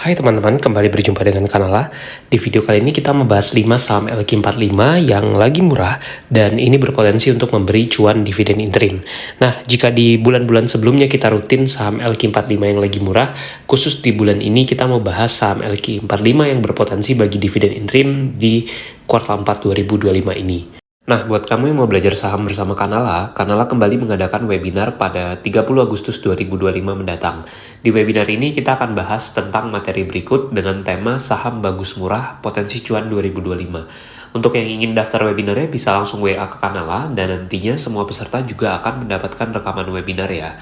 Hai teman-teman, kembali berjumpa dengan Kanala. Di video kali ini kita membahas 5 saham LQ45 yang lagi murah dan ini berpotensi untuk memberi cuan dividen interim. Nah, jika di bulan-bulan sebelumnya kita rutin saham LQ45 yang lagi murah, khusus di bulan ini kita mau bahas saham LQ45 yang berpotensi bagi dividen interim di kuartal 4 2025 ini. Nah, buat kamu yang mau belajar saham bersama Kanala kembali mengadakan webinar pada 30 Agustus 2025 mendatang. Di webinar ini kita akan bahas tentang materi berikut dengan tema saham bagus murah potensi cuan 2025. Untuk yang ingin daftar webinarnya bisa langsung WA ke Kanala dan nantinya semua peserta juga akan mendapatkan rekaman webinar ya.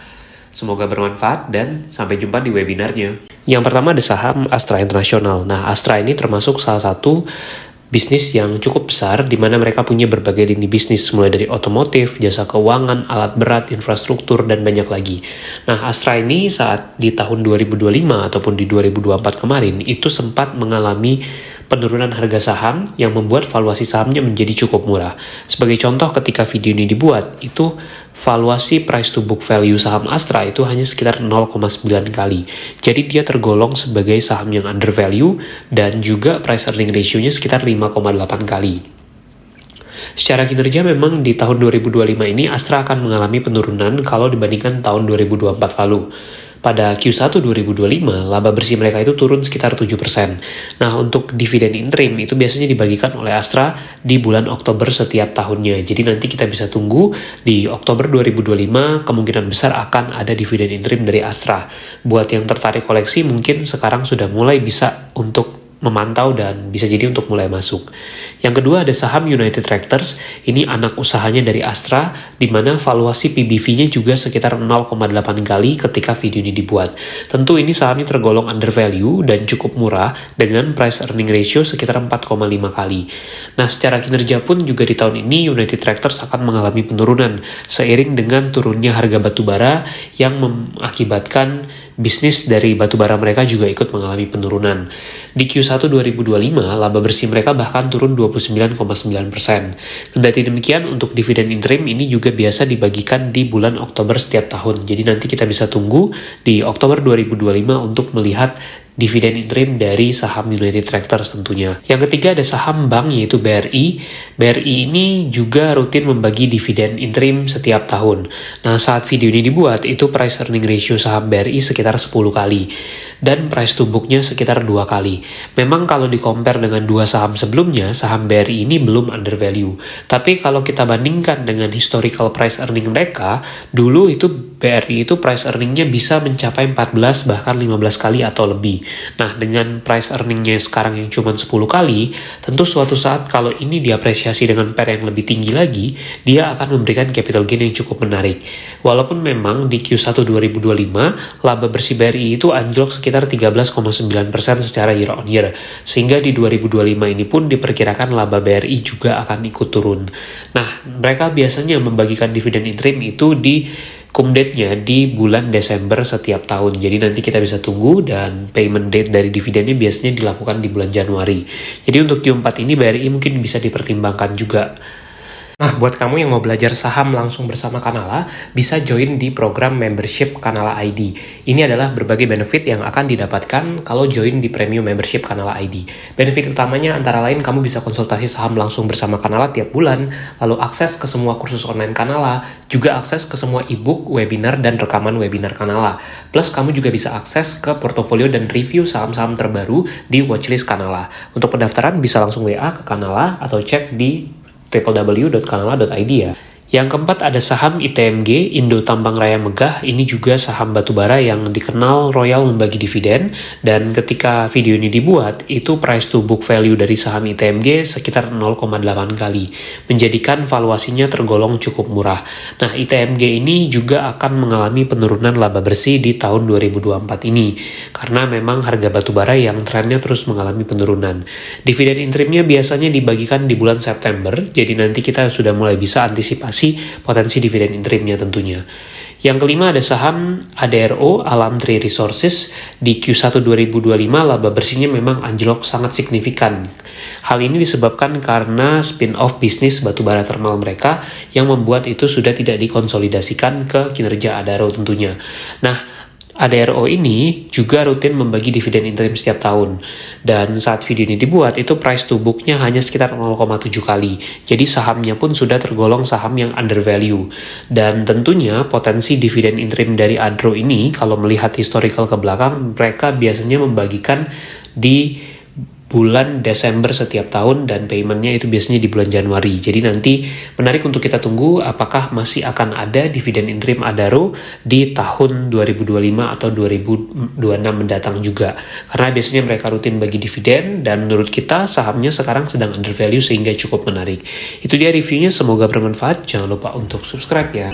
Semoga bermanfaat dan sampai jumpa di webinarnya. Yang pertama ada saham Astra International. Nah, Astra ini termasuk salah satu bisnis yang cukup besar di mana mereka punya berbagai lini bisnis mulai dari otomotif, jasa keuangan, alat berat, infrastruktur, dan banyak lagi. Nah, Astra ini saat di tahun 2025 ataupun di 2024 kemarin itu sempat mengalami penurunan harga saham yang membuat valuasi sahamnya menjadi cukup murah. Sebagai contoh ketika video ini dibuat, itu valuasi price to book value saham Astra itu hanya sekitar 0,9 kali. Jadi dia tergolong sebagai saham yang undervalue dan juga price earning ratio-nya sekitar 5,8 kali. Secara kinerja memang di tahun 2025 ini Astra akan mengalami penurunan kalau dibandingkan tahun 2024 lalu. Pada Q1 2025, laba bersih mereka itu turun sekitar 7%. Nah, untuk dividen interim itu biasanya dibagikan oleh Astra di bulan Oktober setiap tahunnya. Jadi nanti kita bisa tunggu di Oktober 2025 kemungkinan besar akan ada dividen interim dari Astra. Buat yang tertarik koleksi mungkin sekarang sudah mulai bisa untuk memantau dan bisa jadi untuk mulai masuk. Yang kedua ada saham United Tractors, ini anak usahanya dari Astra, di mana valuasi PBV-nya juga sekitar 0,8 kali ketika video ini dibuat. Tentu ini sahamnya tergolong undervalue dan cukup murah dengan price earning ratio sekitar 4,5 kali. Nah, secara kinerja pun juga di tahun ini United Tractors akan mengalami penurunan seiring dengan turunnya harga batubara yang mengakibatkan bisnis dari batubara mereka juga ikut mengalami penurunan. Di Q1 2025, laba bersih mereka bahkan turun 29,9%. Kendati demikian, untuk dividen interim ini juga biasa dibagikan di bulan Oktober setiap tahun. Jadi nanti kita bisa tunggu di Oktober 2025 untuk melihat dividen interim dari saham United Tractors tentunya. Yang ketiga ada saham bank yaitu BRI. BRI ini juga rutin membagi dividen interim setiap tahun. Nah, saat video ini dibuat itu price earning ratio saham BRI sekitar 10 kali dan price to book-nya sekitar 2 kali. Memang kalau di-compare dengan dua saham sebelumnya, saham BRI ini belum undervalue. Tapi kalau kita bandingkan dengan historical price earning mereka, dulu itu BRI itu price earning-nya bisa mencapai 14 bahkan 15 kali atau lebih. Nah, dengan price earning-nya sekarang yang cuma 10 kali, tentu suatu saat kalau ini diapresiasi dengan PER yang lebih tinggi lagi, dia akan memberikan capital gain yang cukup menarik. Walaupun memang di Q1 2025, laba bersih BRI itu anjlok sekitar 13,9% secara year on year, sehingga di 2025 ini pun diperkirakan laba BRI juga akan ikut turun. Nah, mereka biasanya membagikan dividen interim itu di date-nya di bulan Desember setiap tahun. Jadi nanti kita bisa tunggu dan payment date dari dividennya biasanya dilakukan di bulan Januari. Jadi untuk Q4 ini BRI mungkin bisa dipertimbangkan juga. Nah, buat kamu yang mau belajar saham langsung bersama Kanala, bisa join di program membership Kanala ID. Ini adalah berbagai benefit yang akan didapatkan kalau join di premium membership Kanala ID. Benefit utamanya antara lain kamu bisa konsultasi saham langsung bersama Kanala tiap bulan, lalu akses ke semua kursus online Kanala, juga akses ke semua ebook, webinar, dan rekaman webinar Kanala. Plus kamu juga bisa akses ke portofolio dan review saham-saham terbaru di watchlist Kanala. Untuk pendaftaran bisa langsung WA ke Kanala atau cek di www.kanala.id ya. Yang keempat ada saham ITMG, Indo Tambang Raya Megah. Ini juga saham batubara yang dikenal royal membagi dividen. Dan ketika video ini dibuat, itu price to book value dari saham ITMG sekitar 0,8 kali. Menjadikan valuasinya tergolong cukup murah. Nah, ITMG ini juga akan mengalami penurunan laba bersih di tahun 2024 ini. Karena memang harga batubara yang trennya terus mengalami penurunan. Dividen interimnya biasanya dibagikan di bulan September. Jadi nanti kita sudah mulai bisa antisipasi potensi dividen interimnya tentunya. Yang kelima ada saham ADRO, Alam Tree Resources. Di Q1 2025 laba bersihnya memang anjlok sangat signifikan. Hal ini disebabkan karena spin-off bisnis batubara thermal mereka yang membuat itu sudah tidak dikonsolidasikan ke kinerja ADRO tentunya. Nah, ADRO ini juga rutin membagi dividen interim setiap tahun. Dan saat video ini dibuat, itu price to book-nya hanya sekitar 0,7 kali. Jadi sahamnya pun sudah tergolong saham yang under value. Dan tentunya potensi dividen interim dari ADRO ini, kalau melihat historical ke belakang, mereka biasanya membagikan di bulan Desember setiap tahun dan paymentnya itu biasanya di bulan Januari. Jadi nanti menarik untuk kita tunggu apakah masih akan ada dividen interim ADRO di tahun 2025 atau 2026 mendatang juga. Karena biasanya mereka rutin bagi dividen dan menurut kita sahamnya sekarang sedang undervalue sehingga cukup menarik. Itu dia reviewnya, semoga bermanfaat. Jangan lupa untuk subscribe ya.